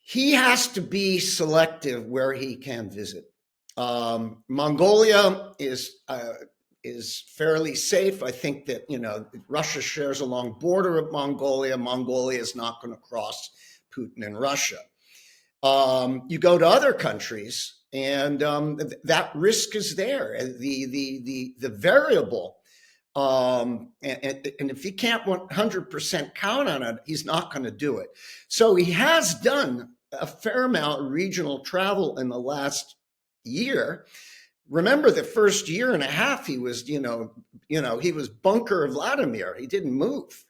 He has to be selective where he can visit. Mongolia is fairly safe. I think that Russia shares a long border of Mongolia. Mongolia is not going to cross Putin and Russia. You go to other countries, and that risk is there. The variable, and if he can't 100% count on it, he's not going to do it. So he has done a fair amount of regional travel in the last year. Remember, the first year and a half, he was, he was Bunker Vladimir. He didn't move.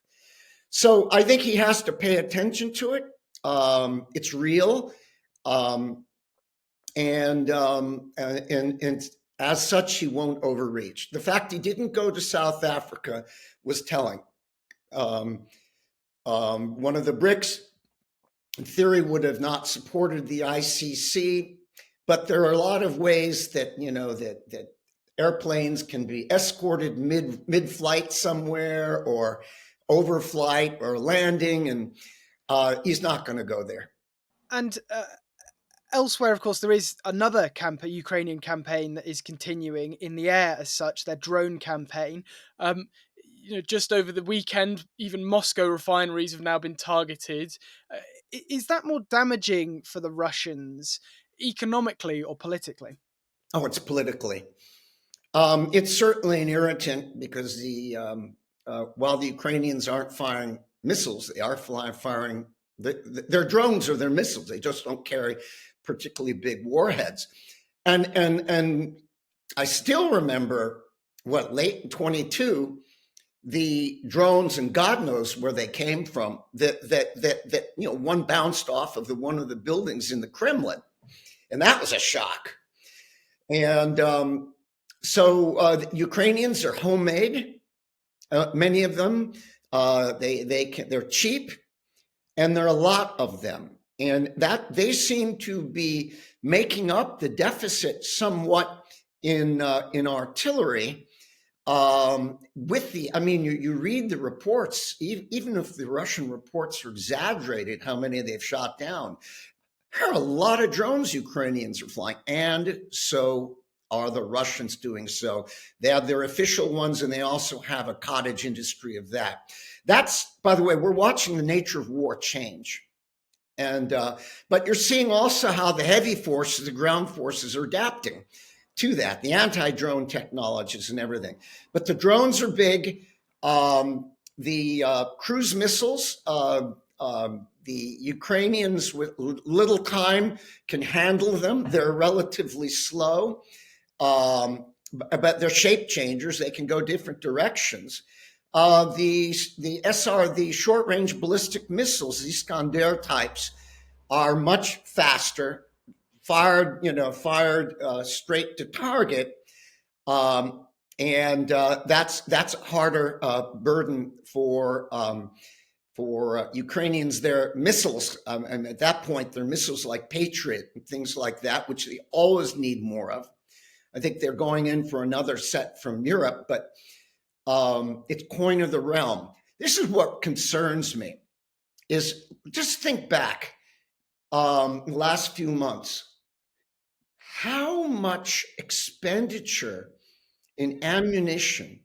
So I think he has to pay attention to it. It's real, and as such, he won't overreach. The fact he didn't go to South Africa was telling. One of the BRICS, in theory, would have not supported the ICC, but there are a lot of ways that that airplanes can be escorted mid-flight somewhere, or overflight, or landing, and he's not going to go there. And elsewhere, of course, there is another Ukrainian campaign that is continuing in the air as such, their drone campaign. Just over the weekend, even Moscow refineries have now been targeted. Is that more damaging for the Russians, economically or politically? Oh, it's politically. It's certainly an irritant, because while the Ukrainians aren't firing missiles, they are firing their drones or their missiles. They just don't carry particularly big warheads. And I still remember late in 22, the drones, and God knows where they came from, that one bounced off of one of the buildings in the Kremlin, and that was a shock. And so the Ukrainians are homemade, many of them. They're cheap, and there are a lot of them, and that they seem to be making up the deficit somewhat in artillery. You read the reports, even if the Russian reports are exaggerated, how many they've shot down. There are a lot of drones Ukrainians are flying, and so are the Russians doing so. They have their official ones, and they also have a cottage industry of that. That's, by the way, we're watching the nature of war change. And but you're seeing also how the heavy forces, the ground forces, are adapting to that, the anti-drone technologies and everything. But the drones are big. The cruise missiles, the Ukrainians with little time can handle them. They're relatively slow, but they're shape changers. They can go different directions. The short-range ballistic missiles, the Iskander types, are much faster, fired straight to target, and that's a harder burden for Ukrainians. Their missiles, and at that point, they're missiles like Patriot and things like that, which they always need more of. I think they're going in for another set from Europe, but it's coin of the realm. This is what concerns me, is just think back the last few months. How much expenditure in ammunition,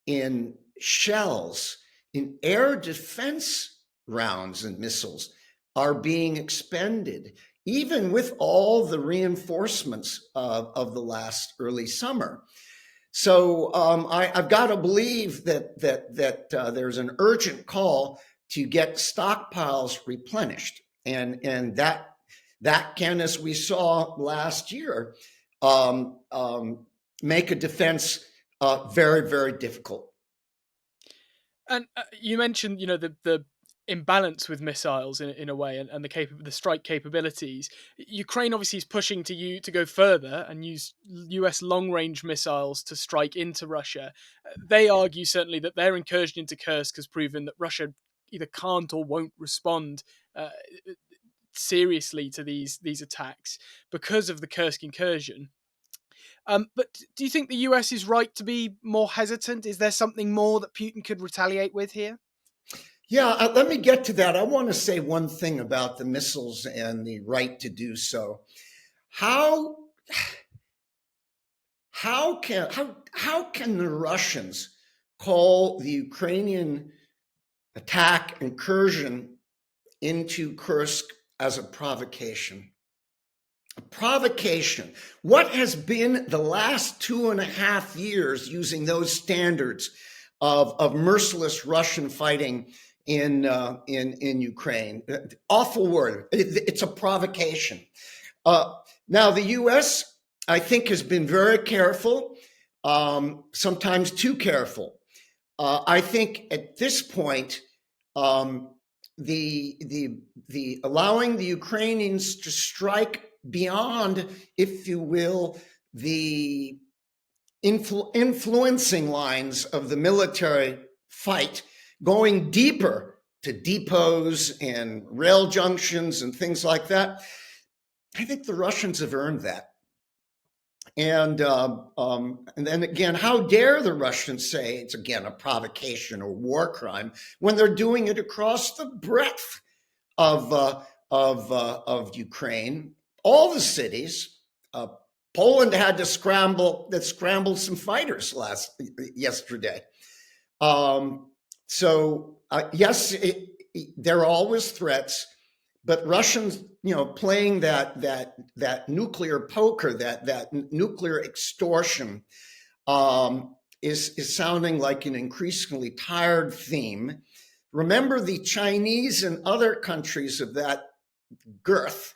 in shells, in air defense rounds and missiles are being expended, even with all the reinforcements of the last early summer. So I've got to believe that there's an urgent call to get stockpiles replenished, and that can, as we saw last year, make a defense very, very difficult. And you mentioned, the imbalance with missiles in a way, and the strike capabilities. Ukraine obviously is pushing to go further and use US long-range missiles to strike into Russia. They argue certainly that their incursion into Kursk has proven that Russia either can't or won't respond seriously to these attacks because of the Kursk incursion. But do you think the US is right to be more hesitant? Is there something more that Putin could retaliate with here? Yeah, let me get to that. I want to say one thing about the missiles and the right to do so. How how can the Russians call the Ukrainian attack incursion into Kursk as a provocation? A provocation. What has been the last 2.5 years using those standards of merciless Russian fighting in Ukraine? Awful word. It's a provocation. Now the U.S. I think has been very careful, sometimes too careful. I think at this point, um, the allowing the Ukrainians to strike beyond, if you will, the influencing lines of the military fight, going deeper to depots and rail junctions and things like that. I think the Russians have earned that. And then again, how dare the Russians say it's again a provocation or war crime when they're doing it across the breadth of of Ukraine, all the cities. Uh, Poland had to scrambled some fighters yesterday. Yes, there are always threats, but Russians, playing that nuclear poker, that nuclear extortion, is sounding like an increasingly tired theme. Remember, the Chinese and other countries of that girth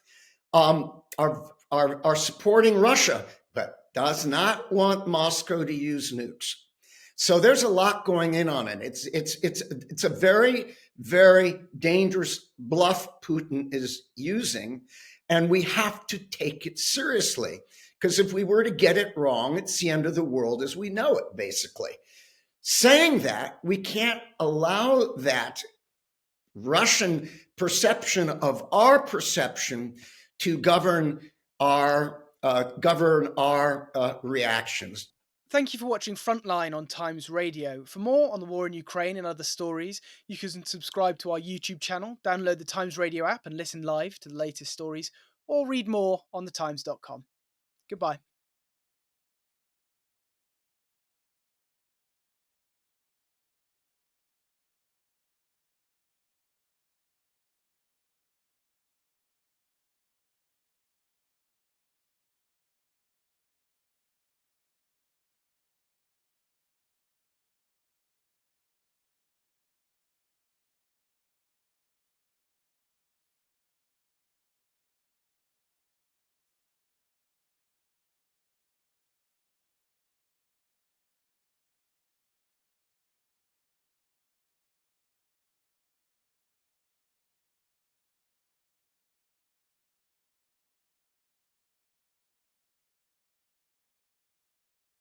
are supporting Russia, but does not want Moscow to use nukes. So there's a lot going in on it. It's a very, very dangerous bluff Putin is using, and we have to take it seriously. Because if we were to get it wrong, it's the end of the world as we know it, basically. Saying that, we can't allow that Russian perception of our perception to govern our reactions. Thank you for watching Frontline on Times Radio. For more on the war in Ukraine and other stories, you can subscribe to our YouTube channel, download the Times Radio app and listen live to the latest stories, or read more on thetimes.com. Goodbye.